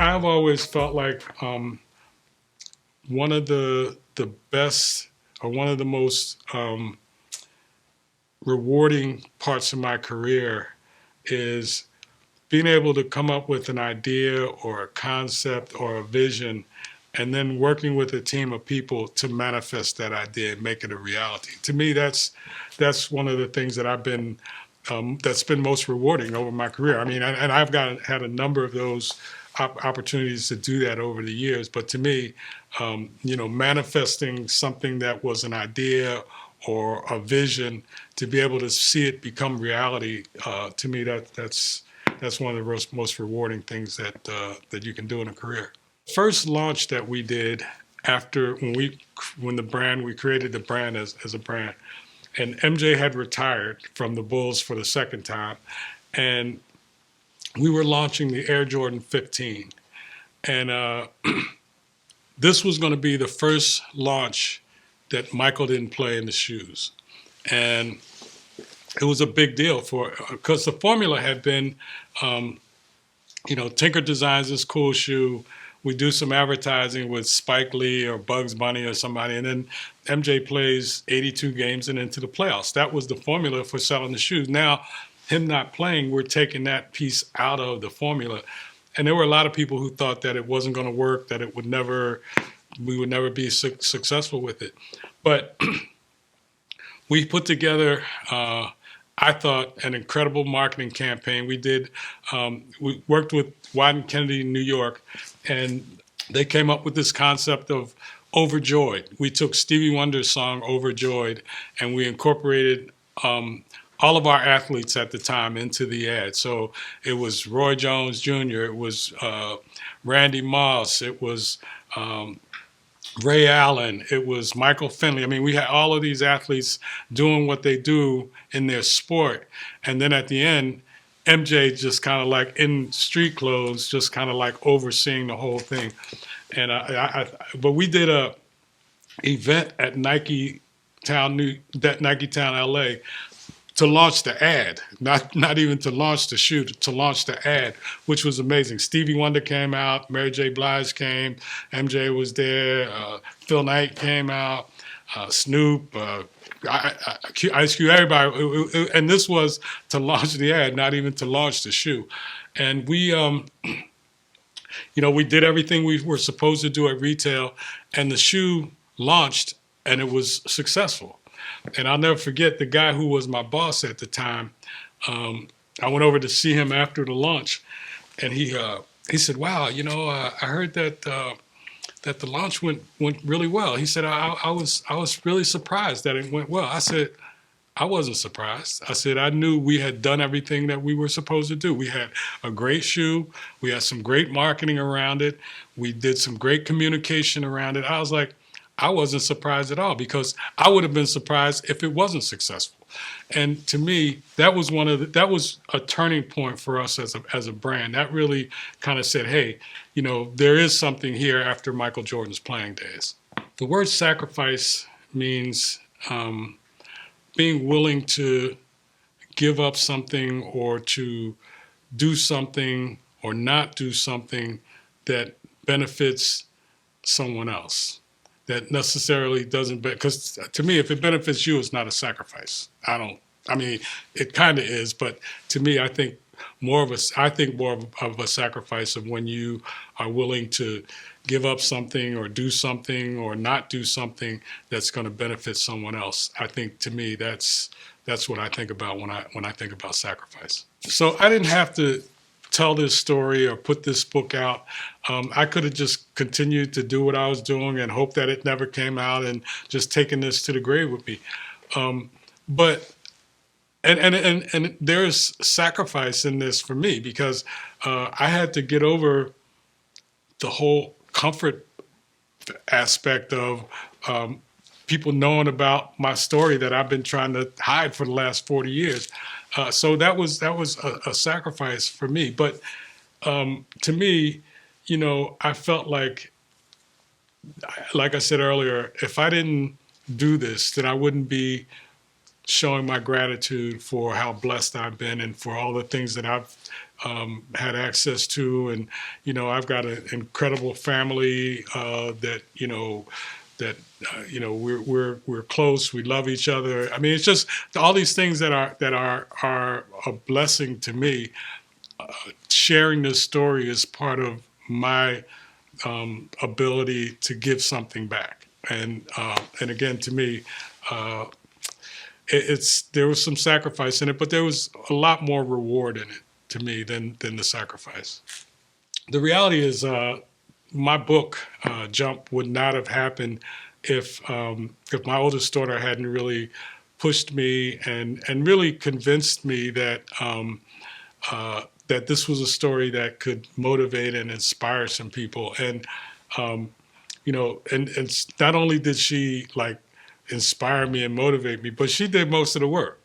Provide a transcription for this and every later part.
I've always felt like one of the best or one of the most rewarding parts of my career is being able to come up with an idea or a concept or a vision and then working with a team of people to manifest that idea and make it a reality. To me, that's one of the things that I've been that's been most rewarding over my career. I mean, and I've had a number of those opportunities to do that over the years. But to me, manifesting something that was an idea or a vision to be able to see it become reality, to me, that's one of the most rewarding things that you can do in a career. First launch that we did after when we created the brand as a brand, and MJ had retired from the Bulls for the second time, and we were launching the Air Jordan 15, and this was going to be the first launch that Michael didn't play in the shoes, and it was a big deal because the formula had been, Tinker designs this cool shoe. We do some advertising with Spike Lee or Bugs Bunny or somebody, and then MJ plays 82 games and into the playoffs. That was the formula for selling the shoes. Now, him not playing, we're taking that piece out of the formula. And there were a lot of people who thought that it wasn't going to work, that we would never be successful with it. But we put together, I thought, an incredible marketing campaign. We worked with Wieden Kennedy in New York, and they came up with this concept of Overjoyed. We took Stevie Wonder's song Overjoyed, and we incorporated all of our athletes at the time into the ad. So it was Roy Jones Jr., it was Randy Moss, it was Ray Allen, it was Michael Finley. I mean, we had all of these athletes doing what they do in their sport. And then at the end, MJ just kind of like in street clothes, just kind of like overseeing the whole thing. And but we did a event at Nike Town, LA, to launch the ad, not even to launch the shoe, to launch the ad, which was amazing. Stevie Wonder came out, Mary J. Blige came, MJ was there, Phil Knight came out, Snoop, Ice Cube, everybody, and this was to launch the ad, not even to launch the shoe. And we did everything we were supposed to do at retail, and the shoe launched, and it was successful. And I'll never forget the guy who was my boss at the time. I went over to see him after the launch, and he said, "Wow, I heard that the launch went really well." He said, "I was really surprised that it went well." I said, "I wasn't surprised." I said, "I knew we had done everything that we were supposed to do. We had a great shoe. We had some great marketing around it. We did some great communication around it." I was like, I wasn't surprised at all, because I would have been surprised if it wasn't successful. And to me, that was a turning point for us as a brand. That really kind of said, hey, there is something here after Michael Jordan's playing days. The word sacrifice means being willing to give up something or to do something or not do something that benefits someone else. That necessarily doesn't, because to me, if it benefits you, it's not a sacrifice. It kind of is, but to me, I think more of a sacrifice of when you are willing to give up something or do something or not do something that's going to benefit someone else. I think, to me, that's what I think about when I think about sacrifice. So I didn't have to tell this story or put this book out. I could have just continued to do what I was doing and hope that it never came out and just taken this to the grave with me. But there's sacrifice in this for me, because I had to get over the whole comfort aspect of people knowing about my story that I've been trying to hide for the last 40 years. So that was a sacrifice for me. But to me, I felt like I said earlier, if I didn't do this, then I wouldn't be showing my gratitude for how blessed I've been and for all the things that I've had access to. And, I've got an incredible family that, we're close. We love each other. I mean, it's just all these things that are a blessing to me. Sharing this story is part of my ability to give something back. And again, to me, uh, there was some sacrifice in it, but there was a lot more reward in it to me than the sacrifice. The reality is, my book Jump would not have happened if my oldest daughter hadn't really pushed me and really convinced me that this was a story that could motivate and inspire some people. And and not only did she like inspire me and motivate me, but she did most of the work.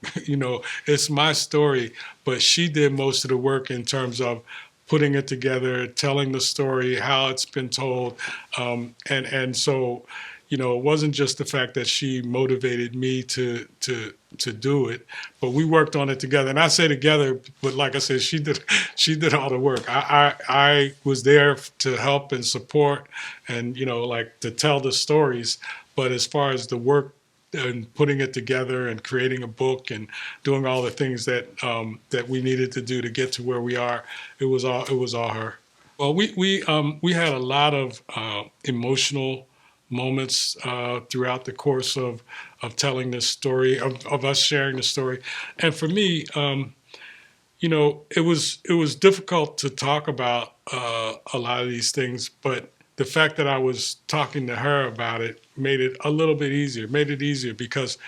It's my story, but she did most of the work in terms of putting it together, telling the story, how it's been told, and so it wasn't just the fact that she motivated me to do it, but we worked on it together. And I say together, but like I said, she did all the work. I was there to help and support, and like to tell the stories. But as far as the work and putting it together and creating a book and doing all the things that we needed to do to get to where we are, it was all her. Well, we had a lot of emotional moments throughout the course of telling this story, of us sharing the story. And for me, it was difficult to talk about a lot of these things, but the fact that I was talking to her about it made it a little bit easier. Made it easier because,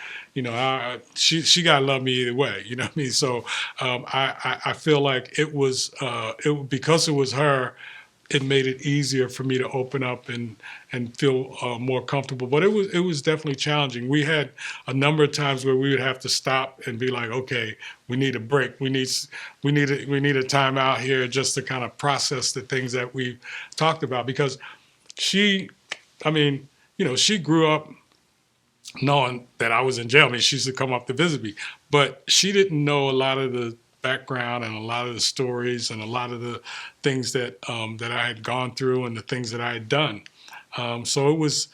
she gotta love me either way. You know what I mean? So I feel like because it was her, it made it easier for me to open up and feel more comfortable. But it was definitely challenging. We had a number of times where we would have to stop and be like, okay, we need a break. We need a time out here just to kind of process the things that we talked about. Because she, I mean, she grew up knowing that I was in jail. I mean, she used to come up to visit me, but she didn't know a lot of the background and a lot of the stories and a lot of the things that I had gone through and the things that I had done. So it was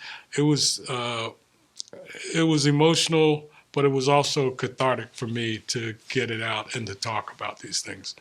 emotional, but it was also cathartic for me to get it out and to talk about these things.